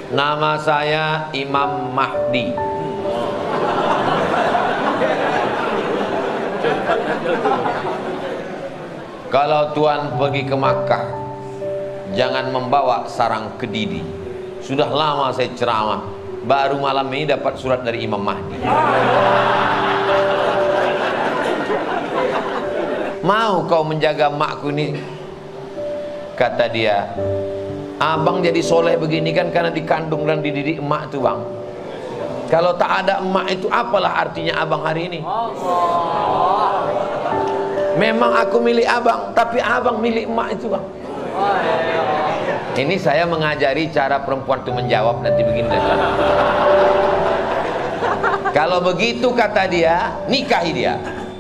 Nama saya Imam Mahdi. Kalau Tuan pergi ke Makkah, jangan membawa sarang kedidi. Sudah lama saya ceramah, baru malam ini dapat surat dari Imam Mahdi. Mau kau menjaga makku ini? Kata dia, abang jadi soleh begini kan karena dikandung dan dididik emak tuh bang. Kalau tak ada emak itu apalah artinya abang hari ini? Memang aku milik abang, tapi abang milik emak itu bang. Ini saya mengajari cara perempuan itu menjawab nanti begini. Kalau begitu kata dia, nikahi dia.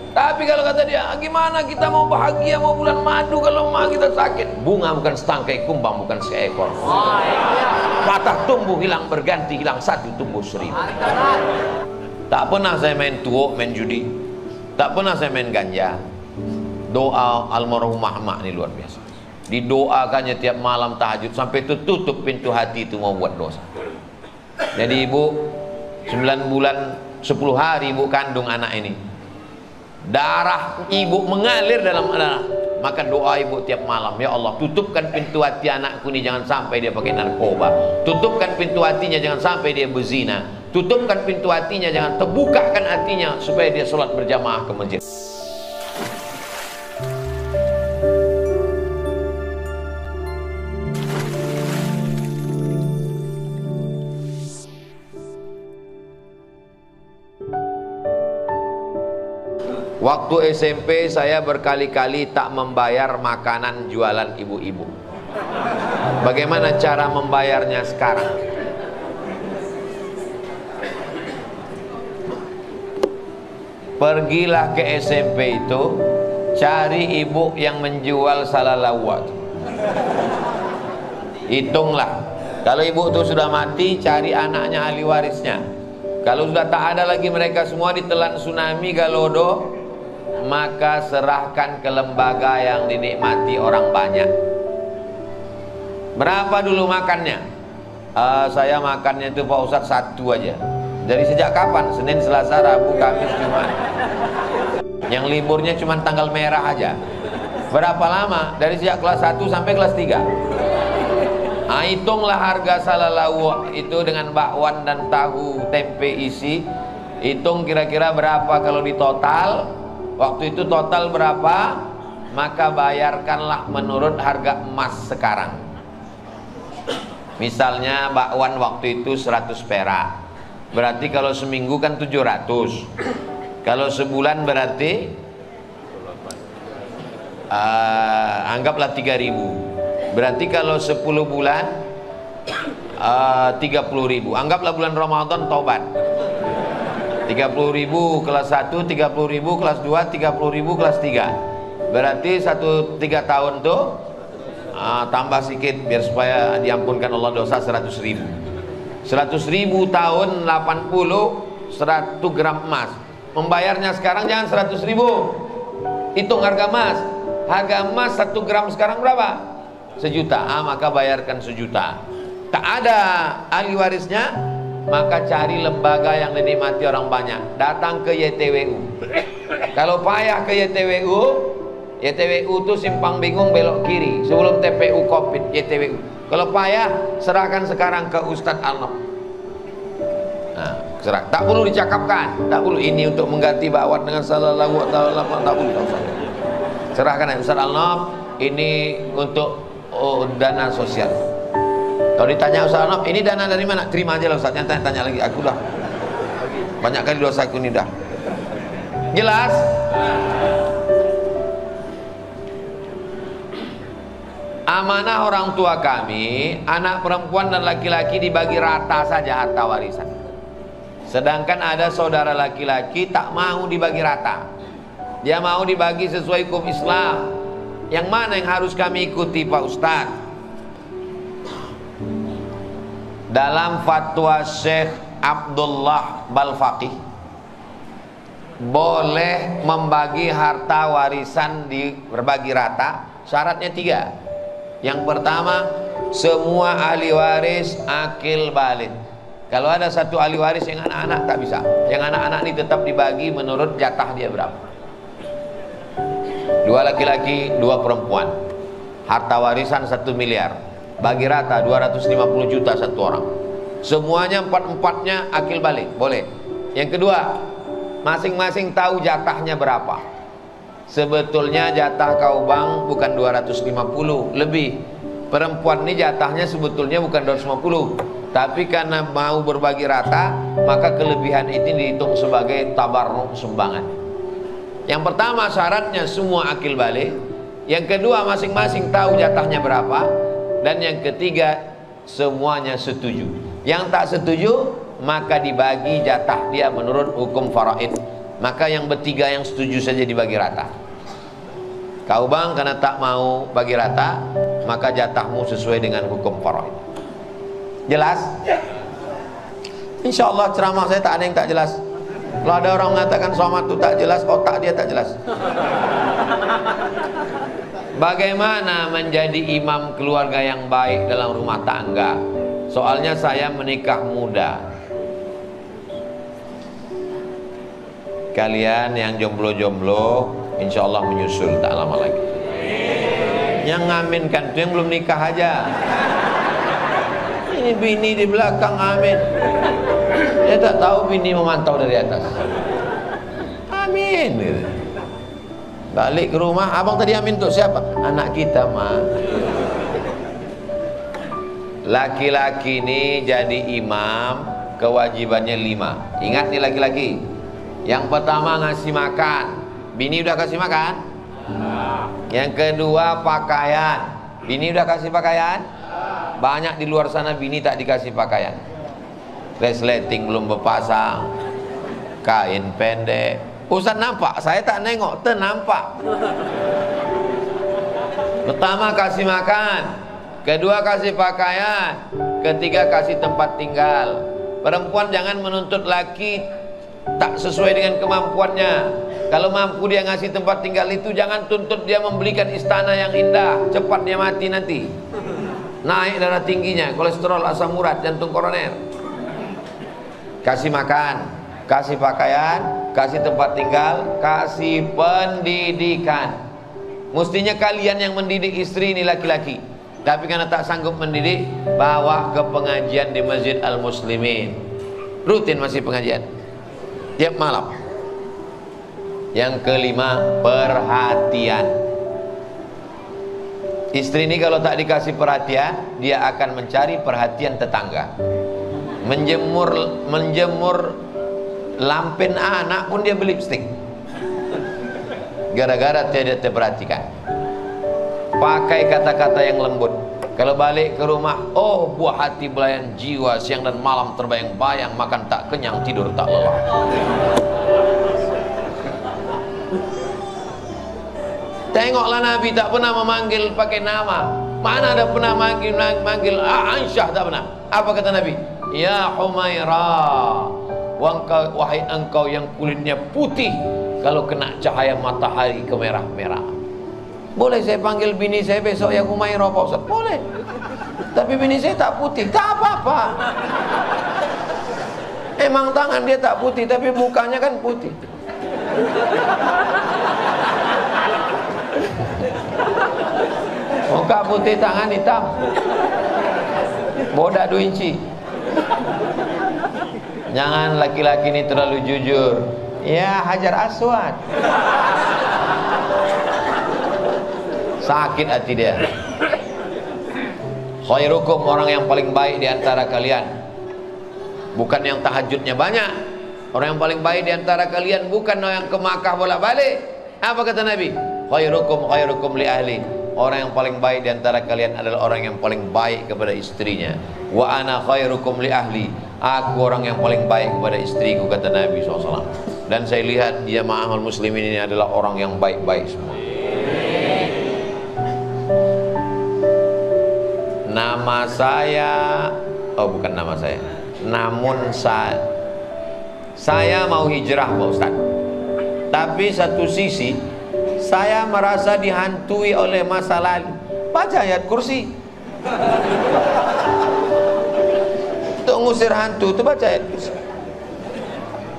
Tapi kalau kata dia, gimana kita mau bahagia, mau bulan madu kalau emak kita sakit? Bunga bukan setangkai, kumbang bukan seekor. Patah tumbuh hilang berganti, hilang satu tumbuh seribu. Tak pernah saya main tuo, main judi. Tak pernah saya main ganja. Doa almarhumah emak ini luar biasa. Didoakannya tiap malam tahajud sampai tutup pintu hati itu mau buat dosa. Jadi ibu 9 bulan 10 hari ibu kandung anak ini. Darah ibu mengalir dalam anak. Maka doa ibu tiap malam, ya Allah tutupkan pintu hati anakku ini jangan sampai dia pakai narkoba. Tutupkan pintu hatinya jangan sampai dia berzina. Tutupkan pintu hatinya jangan terbukakan hatinya supaya dia sholat berjamaah ke masjid. Waktu SMP saya berkali-kali tak membayar makanan jualan ibu-ibu. Bagaimana cara membayarnya sekarang? Pergilah ke SMP itu, cari ibu yang menjual salalawat. Hitunglah. Kalau ibu itu sudah mati, cari anaknya ahli warisnya. Kalau sudah tak ada lagi mereka semua ditelan tsunami Galodo, maka serahkan ke lembaga yang dinikmati orang banyak. Berapa dulu makannya? Saya makannya itu Pak Ustadz 1 aja. Dari sejak kapan? Senin, Selasa, Rabu, Kamis, Jumat. Yang liburnya cuma tanggal merah aja. Berapa lama? Dari sejak kelas 1 sampai kelas 3. Hitunglah harga salalawu itu dengan bakwan dan tahu tempe isi. Hitung kira-kira berapa kalau di total. Waktu itu total berapa, maka bayarkanlah menurut harga emas sekarang. Misalnya bakwan waktu itu 100 perak, berarti kalau seminggu kan 700. Kalau sebulan berarti anggaplah 3000. Berarti kalau 10 bulan 30.000. Anggaplah bulan Ramadan taubat 30.000 kelas 1, 30.000 kelas 2, 30.000 kelas 3. Berarti 3 tahun tuh tambah sedikit biar supaya diampunkan Allah dosa 100.000. 100.000 tahun 80 100 gram emas. Membayarnya sekarang jangan 100.000. Hitung harga emas. Harga emas 1 gram sekarang berapa? 1 juta. Maka bayarkan 1 juta. Tak ada ahli warisnya, maka cari lembaga yang dinikmati orang banyak. Datang ke YTWU. Kalau payah ke YTWU, YTWU itu simpang bingung belok kiri sebelum TPU Kopit YTWU. Kalau payah, serahkan sekarang ke Ustadz Alnop. Nah, serah. Tak perlu dicakapkan, tak perlu ini untuk mengganti bakwan dengan salalawu, tak perlu. Serahkan Ustadz Alnop, ini untuk dana sosial. Kalau ditanya Ustaz Alnop, ini dana dari mana? Terima aja lah Ustaz, tanya lagi. Aku dah banyak kali dosa aku ini dah. Jelas? Amanah orang tua kami, anak perempuan dan laki-laki dibagi rata saja harta warisan. Sedangkan ada saudara laki-laki tak mau dibagi rata. Dia mau dibagi sesuai hukum Islam. Yang mana yang harus kami ikuti Pak Ustaz? Dalam fatwa Syekh Abdullah Balfaqih, boleh membagi harta warisan di berbagi rata. Syaratnya 3. Yang pertama, semua ahli waris akil balik. Kalau ada satu ahli waris yang anak-anak tak bisa. Yang anak-anak ini tetap dibagi menurut jatah dia berapa. 2 laki-laki, 2 perempuan. Harta warisan 1 miliar. Bagi rata 250 juta satu orang. Semuanya 4-4-nya akil balik, boleh. Yang kedua, masing-masing tahu jatahnya berapa. Sebetulnya jatah kau bang bukan 250, lebih. Perempuan ini jatahnya sebetulnya bukan 250. Tapi karena mau berbagi rata, maka kelebihan itu dihitung sebagai tabarruk sumbangan. Yang pertama syaratnya semua akil balik. Yang kedua masing-masing tahu jatahnya berapa. Dan yang ketiga semuanya setuju. Yang tak setuju maka dibagi jatah dia menurut hukum faraid. Maka yang bertiga yang setuju saja dibagi rata. Kau bang karena tak mau bagi rata, maka jatahmu sesuai dengan hukum faraid. Jelas? Insya Allah ceramah saya tak ada yang tak jelas. Kalau ada orang mengatakan somad itu tak jelas, otak dia tak jelas. Bagaimana menjadi imam keluarga yang baik dalam rumah tangga? Soalnya saya menikah muda. Kalian yang jomblo-jomblo insya Allah menyusul tak lama lagi. Yang ngaminkan itu yang belum nikah aja. Ini bini di belakang amin. Dia tak tahu bini memantau dari atas. Amin gitu. Balik ke rumah, abang tadi amin untuk siapa? Anak kita mah. Laki-laki ini jadi imam kewajibannya 5. Ingat nih laki-laki. Yang pertama ngasih makan. Bini udah kasih makan? Yang kedua pakaian. Bini udah kasih pakaian? Banyak di luar sana bini tak dikasih pakaian. Resleting belum berpasang, kain pendek. Ustaz nampak, saya tak nengok, nampak. Pertama kasih makan, kedua kasih pakaian, ketiga kasih tempat tinggal. Perempuan jangan menuntut laki tak sesuai dengan kemampuannya. Kalau mampu dia ngasih tempat tinggal itu, jangan tuntut dia membelikan istana yang indah. Cepat dia mati nanti. Naik darah tingginya, kolesterol, asam urat, jantung koroner. Kasih makan, kasih pakaian, kasih tempat tinggal, kasih pendidikan. Mestinya kalian yang mendidik istri ini laki-laki. Tapi karena tak sanggup mendidik, bawa ke pengajian di Masjid Al-Muslimin. Rutin masih pengajian tiap malam. Yang kelima, perhatian. Istri ini kalau tak dikasih perhatian, dia akan mencari perhatian tetangga. Menjemur lampen anak pun dia beli lipstick. Gara-gara tidak terperhatikan. Pakai kata-kata yang lembut. Kalau balik ke rumah, oh buah hati belayan jiwa, siang dan malam terbayang-bayang, makan tak kenyang, tidur tak lelah. Tengoklah Nabi tak pernah memanggil pakai nama. Mana ada pernah manggil Aisyah, tak pernah. Apa kata Nabi? Ya Humairah, wahai engkau yang kulitnya putih kalau kena cahaya matahari kemerah-merah. Boleh saya panggil bini saya besok ya Humairah Pak Ustaz? Boleh. Tapi bini saya tak putih, tak apa-apa. Emang tangan dia tak putih, tapi mukanya kan putih. Muka putih, tangan hitam. Bodak 2 inci. Jangan laki-laki ini terlalu jujur. Ya Hajar Aswad. Sakit hati dia. Khairukum, orang yang paling baik di antara kalian bukan yang tahajudnya banyak. Orang yang paling baik di antara kalian bukan orang yang ke Makkah bolak-balik. Apa kata Nabi? Khairukum li ahli. Orang yang paling baik di antara kalian adalah orang yang paling baik kepada istrinya. Wa ana khairukum li ahli. Aku orang yang paling baik kepada istriku, kata Nabi SAW. Dan saya lihat jamaah muslimin ini adalah orang yang baik-baik semua. Nama saya, oh bukan nama saya, namun saya mau hijrah Pak Ustaz. Tapi satu sisi saya merasa dihantui oleh masa lalu. Baca ayat kursi. Untuk ngusir hantu itu baca ayat kursi.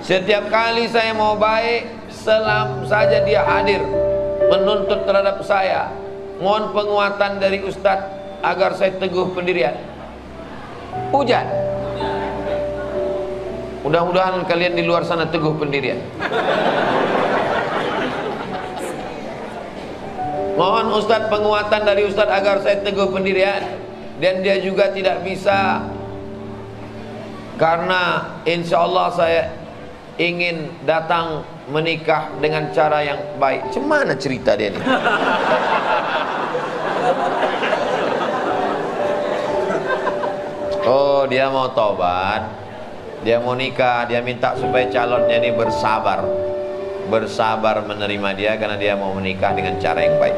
Setiap kali saya mau baik, selam saja dia hadir menuntut terhadap saya. Mohon penguatan dari Ustadz agar saya teguh pendirian. Hujan. Mudah-mudahan kalian di luar sana teguh pendirian. Mohon Ustadz penguatan dari Ustadz agar saya teguh pendirian. Dan dia juga tidak bisa, karena insya Allah saya ingin datang menikah dengan cara yang baik. Cemana cerita dia nih? Oh, dia mau tobat, dia mau nikah, dia minta supaya calonnya ini bersabar menerima dia karena dia mau menikah dengan cara yang baik.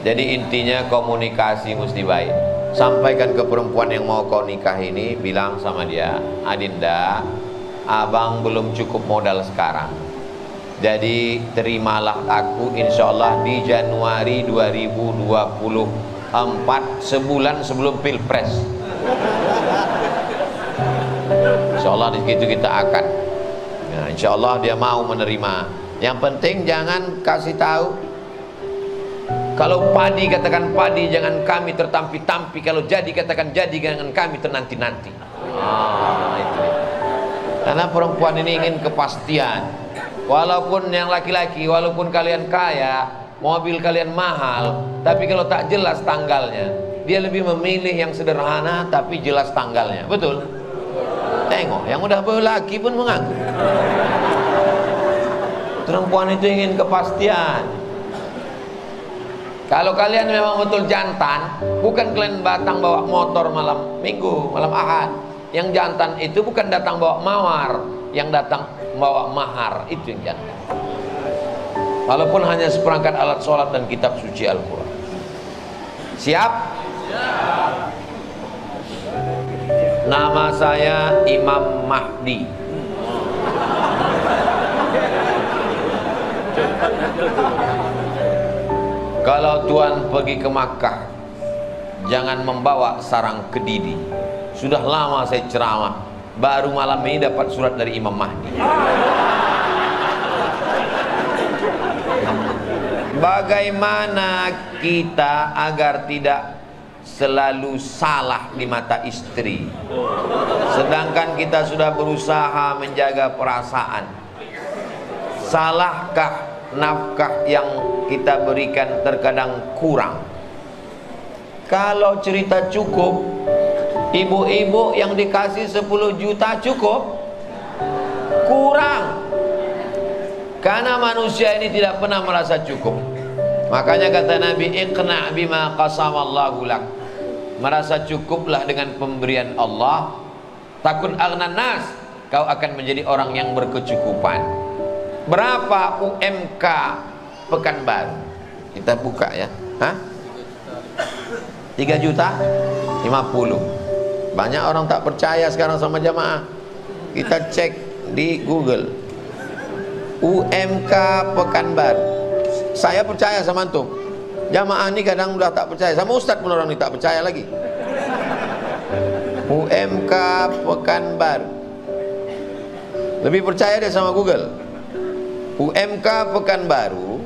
Jadi intinya komunikasi mesti baik. Sampaikan ke perempuan yang mau kau nikah ini, bilang sama dia, Adinda, abang belum cukup modal sekarang, jadi terimalah aku insya Allah di Januari 2024, sebulan sebelum Pilpres. Insya Allah di situ kita akan, nah, insya Allah dia mau menerima. Yang penting jangan kasih tahu. Kalau padi katakan padi, jangan kami tertampi-tampi. Kalau jadi katakan jadi, jangan kami ternanti-nanti. Itu. Karena perempuan ini ingin kepastian. Walaupun yang laki-laki, walaupun kalian kaya, mobil kalian mahal, tapi kalau tak jelas tanggalnya, dia lebih memilih yang sederhana tapi jelas tanggalnya. Betul? Tengok, yang udah berlaki pun mengaku. Perempuan itu ingin kepastian. Kalau kalian memang betul jantan, bukan kalian datang bawa motor malam minggu, malam ahad. Yang jantan itu bukan datang bawa mawar, yang datang bawa mahar, itu yang jantan. Walaupun hanya seperangkat alat sholat dan kitab suci Al-Quran. Siap? Siap. Nama saya Imam Mahdi. Kalau Tuhan pergi ke Makkah, jangan membawa sarang kedidi. Sudah lama saya ceramah, baru malam ini dapat surat dari Imam Mahdi. Bagaimana kita agar tidak selalu salah di mata istri, sedangkan kita sudah berusaha menjaga perasaan? Salahkah nafkah yang kita berikan terkadang kurang? Kalau cerita cukup, ibu-ibu yang dikasih 10 juta cukup? Kurang. Karena manusia ini tidak pernah merasa cukup. Makanya kata Nabi, iqna' bima qasamallahu lak. Merasa cukuplah dengan pemberian Allah. Takun aghnan nas, kau akan menjadi orang yang berkecukupan. Berapa UMK Pekanbaru? Kita buka ya. 3 juta 50. Banyak orang tak percaya sekarang sama jamaah. Kita cek di Google UMK Pekanbaru. Saya percaya sama antum. Jamaah ini kadang udah tak percaya. Sama ustadz pun orang ini tak percaya lagi. UMK Pekanbaru. Lebih percaya deh sama Google. UMK Pekanbaru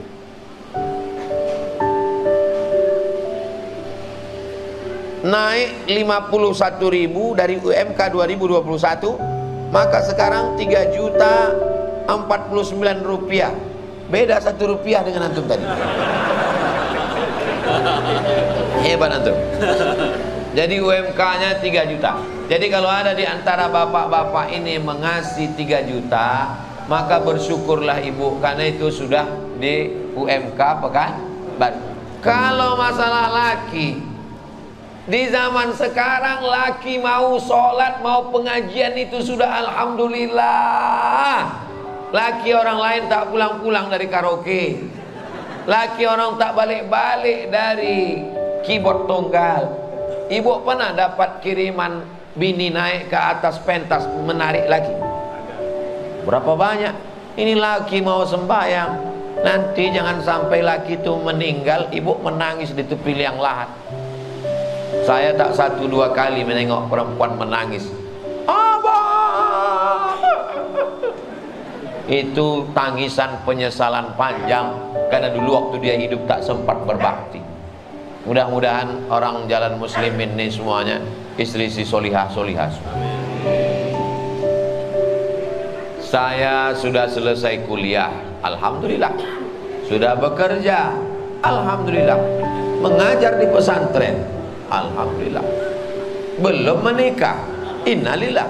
naik 51.000 dari UMK 2021, maka sekarang 3.049.000 rupiah. Beda 1 rupiah dengan antum tadi. Hebat antum. Jadi UMK-nya 3 juta. Jadi kalau ada di antara bapak-bapak ini mengasih 3 juta, maka bersyukurlah ibu, karena itu sudah di UMK Pekanbaru. Kalau masalah laki, di zaman sekarang laki mau sholat, mau pengajian itu sudah alhamdulillah. Laki orang lain tak pulang-pulang dari karaoke. Laki orang tak balik-balik dari keyboard tunggal. Ibu pernah dapat kiriman bini naik ke atas pentas menarik lagi? Berapa banyak? Ini laki mau sembahyang, Nanti jangan sampai laki itu meninggal, ibu menangis di tepi liang lahat. Saya tak 1-2 kali menengok perempuan menangis. Abang! Itu tangisan penyesalan panjang, karena dulu waktu dia hidup tak sempat berbakti. Mudah-mudahan orang jalan muslimin ini semuanya istri-istri solihah-solihah. Saya sudah selesai kuliah, alhamdulillah. Sudah bekerja, alhamdulillah. Mengajar di pesantren, alhamdulillah. Belum menikah, innalillah.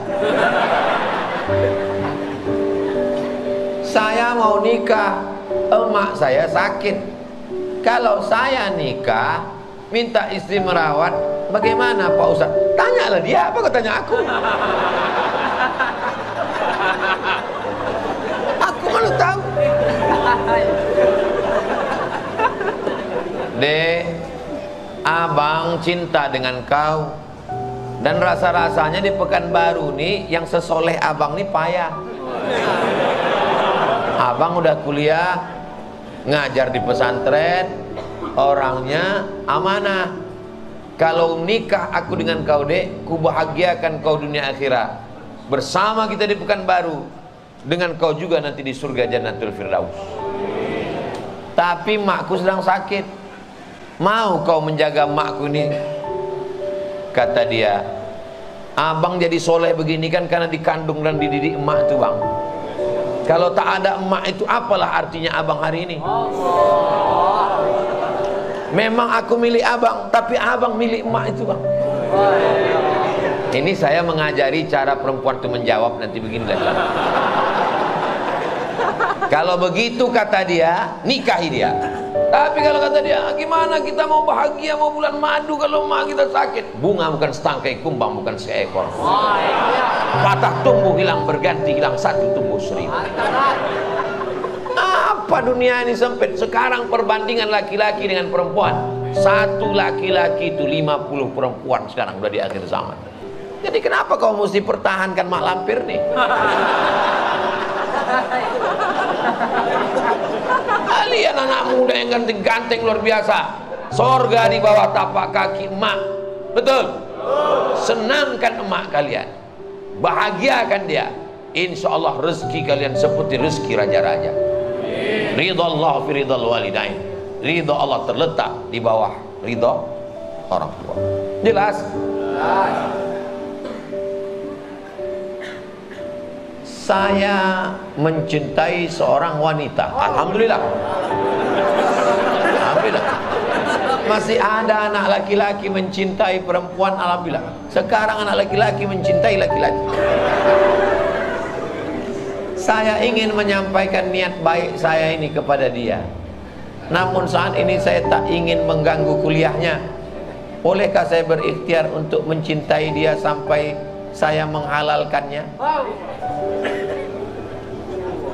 Saya mau nikah, emak saya sakit. Kalau saya nikah, minta istri merawat, bagaimana Pak Ustaz? Tanyalah dia, apa kau tanya aku? Aku malu tahu. Dek, abang cinta dengan kau. Dan rasa-rasanya di Pekanbaru nih, yang sesoleh abang nih payah. Abang udah kuliah, ngajar di pesantren, orangnya amanah. Kalau nikah aku dengan kau dek, ku bahagiakan kau dunia akhirat. Bersama kita di Pekanbaru, dengan kau juga nanti di surga Jannatul Firdaus. Tapi makku sedang sakit. Mau kau menjaga makku ini? Kata dia, abang jadi soleh begini kan karena dikandung dan dididik emak itu bang. Kalau tak ada emak itu apalah artinya abang hari ini? Memang aku milik abang, tapi abang milik emak itu bang. Ini saya mengajari cara perempuan itu menjawab nanti beginilah. Kalau begitu kata dia, nikahi dia. Tapi kalau kata dia, gimana kita mau bahagia, mau bulan madu kalau emak kita sakit? Bunga bukan setangkai, kumbang bukan seekor. Patah tumbuh hilang berganti, hilang satu tumbuh 1000. Apa dunia ini sempit? Sekarang perbandingan laki-laki dengan perempuan, satu laki-laki itu 50 perempuan sekarang udah di akhir zaman. Jadi kenapa kau mesti pertahankan mak lampir nih? Kalian anak muda yang ganteng-ganteng luar biasa, sorga di bawah tapak kaki emak. Betul? Senangkan emak kalian, bahagiakan dia. Insya Allah rezeki kalian seperti rezeki raja-raja. Ridha Allah fi ridha walidain. Ridha Allah terletak di bawah ridha orang tua. Jelas? Saya mencintai seorang wanita. Alhamdulillah. Alhamdulillah. Masih ada anak laki-laki mencintai perempuan. Alhamdulillah. Sekarang anak laki-laki mencintai laki-laki. Saya ingin menyampaikan niat baik saya ini kepada dia. Namun saat ini saya tak ingin mengganggu kuliahnya. Bolehkah saya berikhtiar untuk mencintai dia sampai saya menghalalkannya?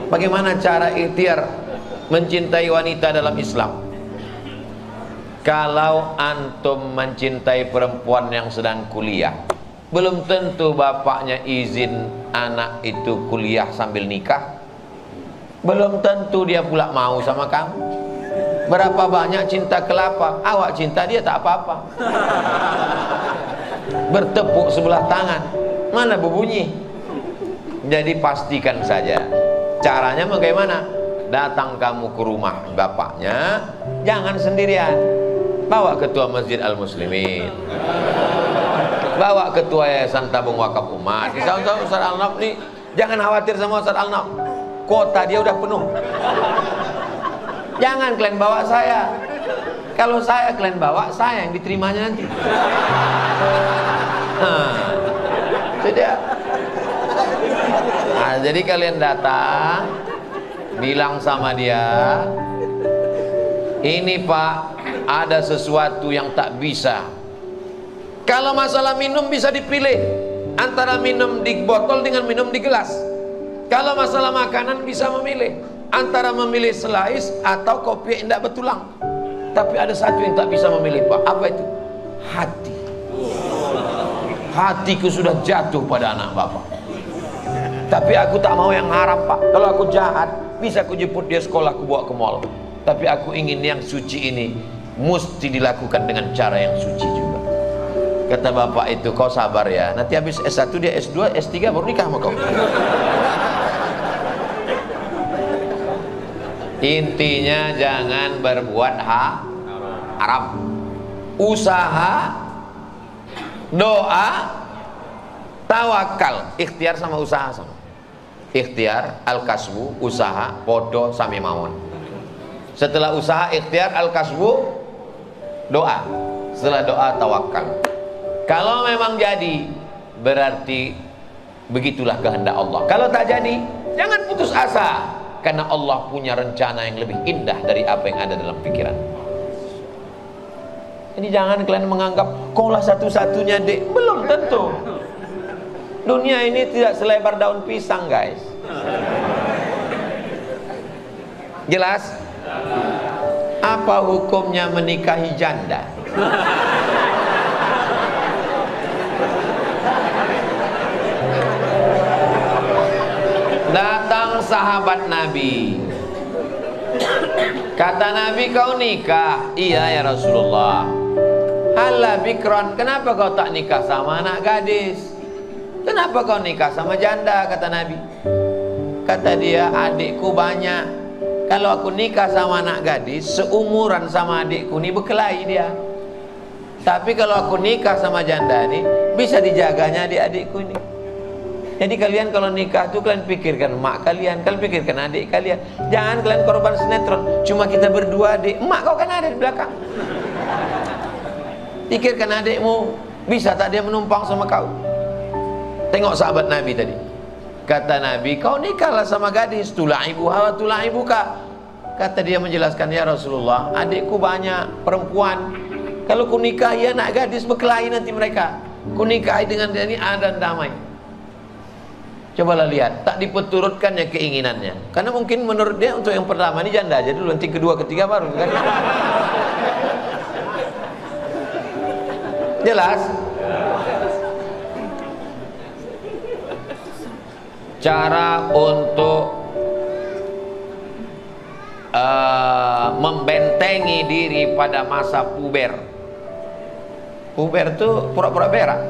Bagaimana cara ikhtiar mencintai wanita dalam Islam? Kalau antum mencintai perempuan yang sedang kuliah, belum tentu bapaknya izin anak itu kuliah sambil nikah. Belum tentu dia pula mau sama kamu. Berapa banyak cinta kelapa, awak cinta dia tak apa-apa. Bertepuk sebelah tangan, mana berbunyi. Jadi pastikan saja. Caranya bagaimana? Datang kamu ke rumah bapaknya, jangan sendirian. Bawa ketua Masjid Al-Muslimin, bawa ketua Yayasan Tabung Wakaf Umat. Disahun-sahun Ustaz Al-Naf nih, jangan khawatir sama Ustaz Al-Naf, kota dia udah penuh. Jangan kalian bawa saya. Kalau saya kalian bawa, saya yang diterimanya nanti. Sudah. Nah, jadi kalian datang, bilang sama dia, ini Pak, ada sesuatu yang tak bisa. Kalau masalah minum bisa dipilih antara minum di botol dengan minum di gelas. Kalau masalah makanan bisa memilih antara memilih selais atau kopi yang tidak bertulang. Tapi ada satu yang tak bisa memilih Pak. Apa itu? Hati. Hatiku sudah jatuh pada anak Bapak. Tapi aku tak mau yang haram Pak. Kalau aku jahat, bisa aku jemput dia sekolah, aku bawa ke mall. Tapi aku ingin yang suci ini mesti dilakukan dengan cara yang suci juga. Kata bapak itu, kau sabar ya, nanti habis S1 dia S2, S3 baru nikah sama kau. Intinya jangan berbuat haram. Usaha, doa, tawakal, ikhtiar sama usaha sama. Ikhtiar, al-kasbu, usaha, podo, sami mawon. Setelah usaha, ikhtiar, al-kasbu, doa. Setelah doa, tawakal. Kalau memang jadi, berarti begitulah kehendak Allah. Kalau tak jadi, jangan putus asa, karena Allah punya rencana yang lebih indah dari apa yang ada dalam pikiran. Jadi jangan kalian menganggap kaulah satu-satunya, dek. Belum tentu. Dunia ini tidak selebar daun pisang, guys. Jelas? Apa hukumnya menikahi janda? Datang sahabat Nabi. Kata Nabi, kau nikah? Iya ya Rasulullah. Hala bikron, kenapa kau tak nikah sama anak gadis? Kenapa kau nikah sama janda? Kata Nabi. Kata dia, adikku banyak. Kalau aku nikah sama anak gadis, seumuran sama adikku ini berkelahi dia. Tapi kalau aku nikah sama janda ini, bisa dijaganya adik-adikku ini. Jadi kalian kalau nikah tuh kalian pikirkan mak kalian pikirkan adik kalian. Jangan kalian korban sinetron. Cuma kita berdua adik, emak kau kan ada di belakang. Pikirkan adikmu, bisa tak dia menumpang sama kau? Tengok sahabat Nabi tadi. Kata Nabi, kau nikahlah sama gadis, tulaibuha wa tulaibuka. Kata dia menjelaskan, ya Rasulullah, adikku banyak perempuan. Kalau ku nikahi anak gadis, berkelahi nanti mereka. Ku nikahi dengan dia ini dan damai. Cobalah lihat, tak dipeturutkannya keinginannya. Karena mungkin menurut dia untuk yang pertama ini janda aja dulu, nanti kedua, ketiga baru kan? Jelas? Cara untuk membentengi diri pada masa puber. Puber itu pura-pura berak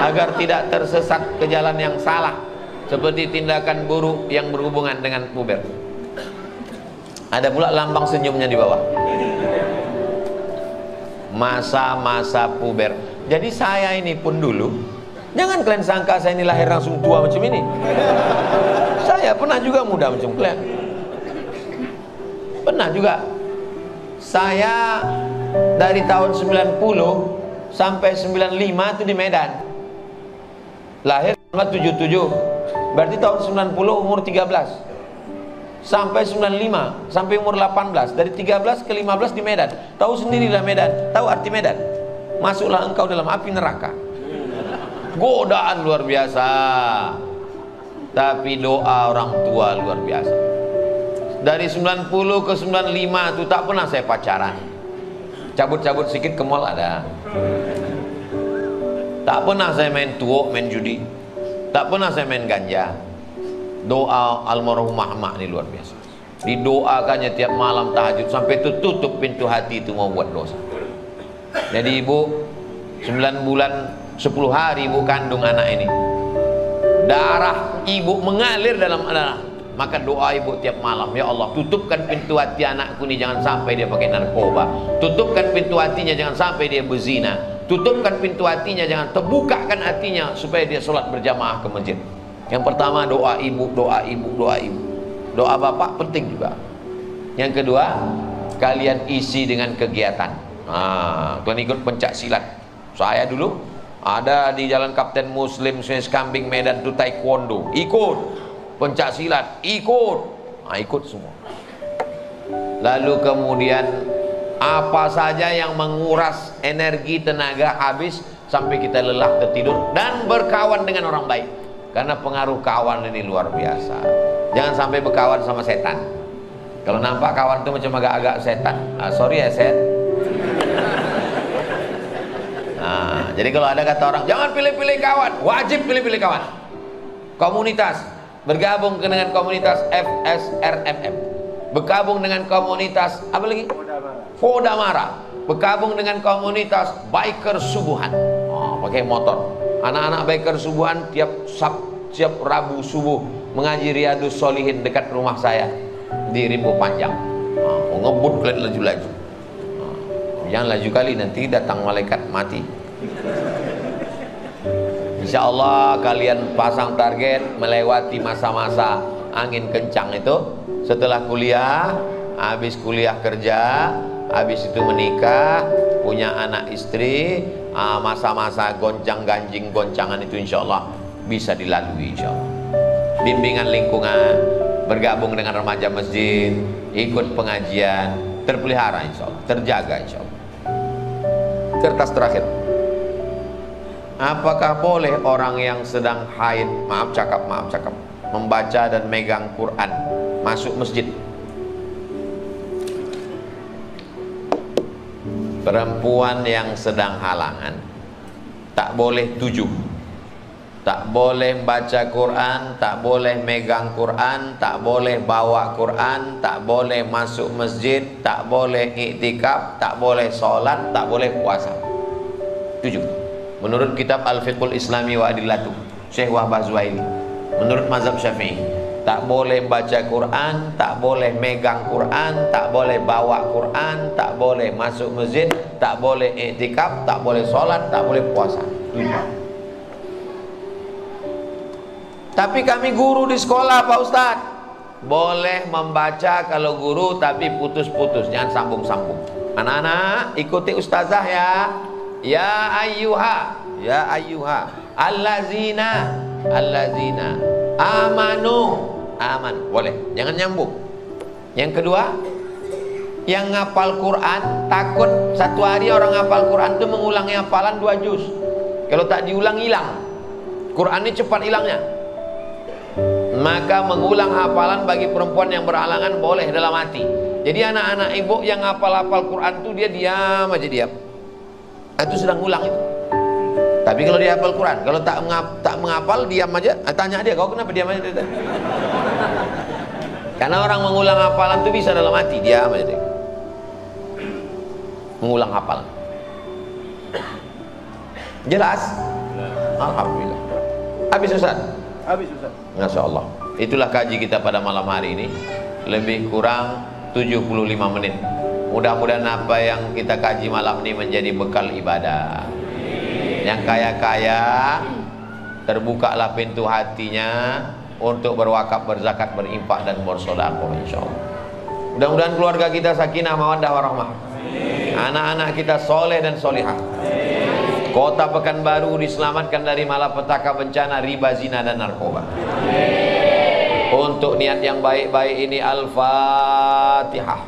agar tidak tersesat ke jalan yang salah, seperti tindakan buruk yang berhubungan dengan puber. Ada pula lambang senyumnya di bawah. Masa-masa puber. Jadi saya ini pun dulu, jangan kalian sangka saya ini lahir langsung tua macam ini. Saya pernah juga muda macam kalian. Pernah juga. Saya dari tahun 90 sampai 95 itu di Medan. Lahir tahun 77. Berarti tahun 90 umur 13. Sampai 95, sampai umur 18. Dari 13 ke 15 di Medan. Tahu sendirilah Medan. Tahu arti Medan? Masuklah engkau dalam api neraka. Godaan luar biasa. Tapi doa orang tua luar biasa. Dari 90 ke 95 itu tak pernah saya pacaran. Cabut-cabut sedikit ke mall ada. Tak pernah saya main tuok, main judi. Tak pernah saya main ganja. Doa almarhumah emak ini luar biasa. Didoakannya tiap malam tahajud sampai tutup pintu hati itu mau buat dosa. Jadi ibu 9 bulan 10 hari ibu kandung anak ini. Darah ibu mengalir dalam anak. Maka doa ibu tiap malam, ya Allah, tutupkan pintu hati anakku ini, jangan sampai dia pakai narkoba. Tutupkan pintu hatinya, jangan sampai dia berzina. Tutupkan pintu hatinya, jangan terbukakan hatinya supaya dia sholat berjamaah ke masjid. Yang pertama doa ibu, doa ibu, doa ibu. Doa bapak penting juga. Yang kedua, kalian isi dengan kegiatan. Kalian ikut pencak silat. Saya dulu ada di Jalan Kapten Muslim Sungai Kambing Medan itu taekwondo, ikut. Pencak silat, ikut. Ikut semua. Lalu kemudian apa saja yang menguras energi tenaga habis sampai kita lelah tertidur, dan berkawan dengan orang baik. Karena pengaruh kawan ini luar biasa. Jangan sampai berkawan sama setan. Kalau nampak kawan itu macam agak-agak setan, sorry ya set. Jadi kalau ada kata orang, jangan pilih-pilih kawan, wajib pilih-pilih kawan. Komunitas, bergabung dengan komunitas FSRMM, bergabung dengan komunitas apa lagi? Fodamara, bergabung dengan komunitas biker subuhan. Oh, pakai motor. Anak-anak biker subuhan tiap Rabu subuh mengaji Riyadus Sholihin dekat rumah saya di Rimbo Panjang. Oh, ngebut laju-laju. Jangan laju kali, nanti datang malaikat mati. Insya Allah kalian pasang target melewati masa-masa angin kencang itu. Setelah kuliah, habis kuliah kerja, habis itu menikah, punya anak istri, masa-masa goncang-ganjing goncangan itu insya Allah bisa dilalui insya Allah. Bimbingan lingkungan, bergabung dengan remaja masjid, ikut pengajian, terpelihara insya Allah, terjaga insya Allah. Kertas terakhir. Apakah boleh orang yang sedang haid, maaf cakap, membaca dan megang Quran masuk masjid? Perempuan yang sedang halangan tak boleh tujuh, tak boleh baca Quran, tak boleh megang Quran, tak boleh bawa Quran, tak boleh masuk masjid, tak boleh iktikaf, tak boleh sholat, tak boleh puasa. Tujuh. Menurut kitab Al-Fiqhul Islami wa Adillatuh Syekh Wahbah Zuhaili, menurut mazhab Syafi'i, tak boleh baca Quran, tak boleh megang Quran, tak boleh bawa Quran, tak boleh masuk masjid, tak boleh iktikaf, tak boleh sholat, tak boleh puasa. Tapi kami guru di sekolah Pak Ustadz, boleh membaca kalau guru tapi putus-putus, jangan sambung-sambung. Anak-anak ikuti ustazah ya. Ya ayyuha allazina amanu, aman boleh, jangan nyambung. Yang kedua, yang ngapal Quran, takut satu hari orang ngapal Quran itu mengulangi hafalan 2 juz. Kalau tak diulang hilang. Quran ini cepat hilangnya. Maka mengulang hafalan bagi perempuan yang berhalangan boleh dalam hati. Jadi anak-anak ibu yang hafal-hafal Quran itu dia diam aja, diam. Itu sedang ngulang itu. Tapi kalau dia hafal Quran, kalau tak menghafal diam aja, tanya dia, kau kenapa diam aja? Karena orang mengulang hafalan itu bisa dalam hati, diam aja dia. Mengulang hafalan. Jelas? Alhamdulillah. Habis Ustaz? Habis Ustaz. Masya Allah. Itulah kaji kita pada malam hari ini. Lebih kurang 75 menit. Mudah-mudahan apa yang kita kaji malam ini menjadi bekal ibadah. Yang kaya-kaya terbukalah pintu hatinya untuk berwakaf, berzakat, berinfak dan bersedekah insyaallah. Mudah-mudahan keluarga kita sakinah mawaddah warahmah. Anak-anak kita soleh dan solihah. Kota Pekanbaru diselamatkan dari malapetaka bencana riba, zina dan narkoba. Untuk niat yang baik-baik ini Al-Fatihah.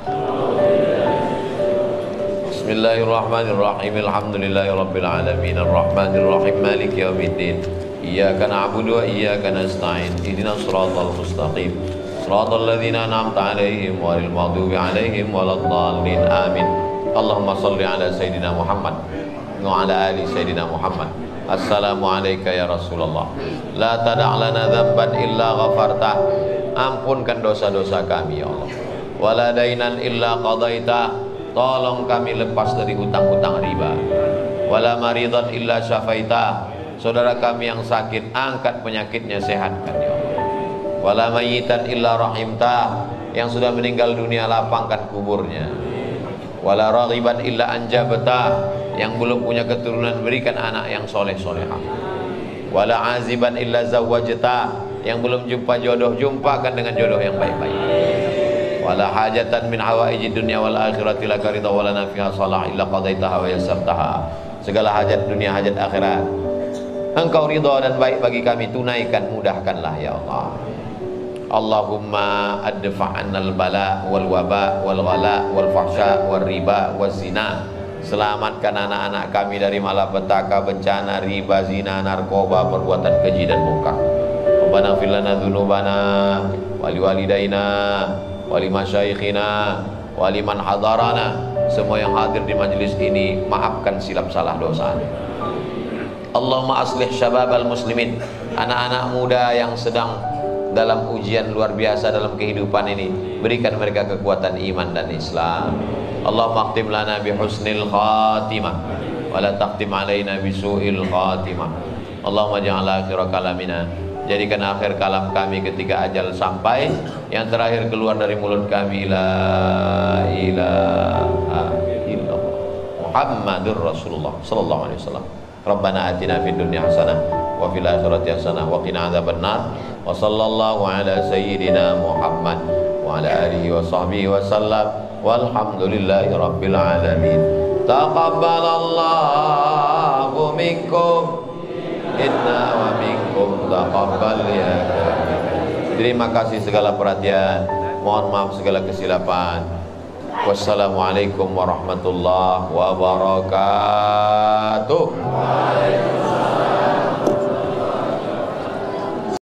Bismillahirrahmanirrahim. Alhamdulillahirabbil alamin arrahmanirrahim maliki yaumiddin. Iyyaka na'budu wa iyyaka nasta'in. Ihdinas siratal mustaqim. Siratal ladzina an'amta 'alaihim ghairil maghdubi 'alaihim waladdallin. Amin. Allahumma shalli 'ala sayidina Muhammad wa 'ala ali sayidina Muhammad. Assalamu alayka ya Rasulullah. La tada' lana dzamban illa ghafartah. Ampunkan dosa-dosa kami ya Allah. Wala dainan illa qadaita. Tolong kami lepas dari hutang-hutang riba. Wala maridan illa syafaita. Saudara kami yang sakit, angkat penyakitnya, sehatkan ya Allah. Wala mayyitan illa rahimta. Yang sudah meninggal dunia, lapangkan kuburnya. Wala raghiban illa anjabta. Yang belum punya keturunan, berikan anak yang soleh-solehah. Wala aziban illa zawwajta. Yang belum jumpa jodoh, jumpakan dengan jodoh yang baik-baik. Wala hajatan min hawaijid dunya wal akhirati laka ridha wala nafiha salah illa qadaitaha wa yassartaha. Segala hajat dunia, hajat akhirat Engkau ridha dan baik bagi kami, tunaikan, mudahkanlah ya Allah. Allahumma adfa'annal bala wal waba wal ghala wal fahsya wal riba wal zina. Selamatkan anak-anak kami dari malapetaka, bencana, riba, zina, narkoba, perbuatan keji dan munkar. Rabbana fir lana dzunubana wa liwalidayna wa limasyayikhina wa liman hadarana. Semua yang hadir di majelis ini, maafkan silap salah dosa. Allahumma aslih syababal muslimin, anak-anak muda yang sedang dalam ujian luar biasa dalam kehidupan ini. Berikan mereka kekuatan iman dan Islam. Allahumma khtim lana bi husnil khatimah wa la taqtim alaina bi su'il khatimah. Allahumma ja'al akhir kalamina, jadikan akhir kalam kami ketika ajal sampai, yang terakhir keluar dari mulut kami la ilaha illallah Muhammadur Rasulullah sallallahu alaihi wasallam. Rabbana atina fid dunya hasanah wa fil akhirati hasanah wa qina adzabannar. Wa sallallahu ala sayyidina Muhammad wa ala alihi wa sahbihi wa sallam. Walhamdulillahi rabbil alamin. Taqabbalallahu minkum inna wa minkum taqabbal ya. Terima kasih segala perhatian. Mohon maaf segala kesilapan. Wassalamualaikum warahmatullahi wabarakatuh.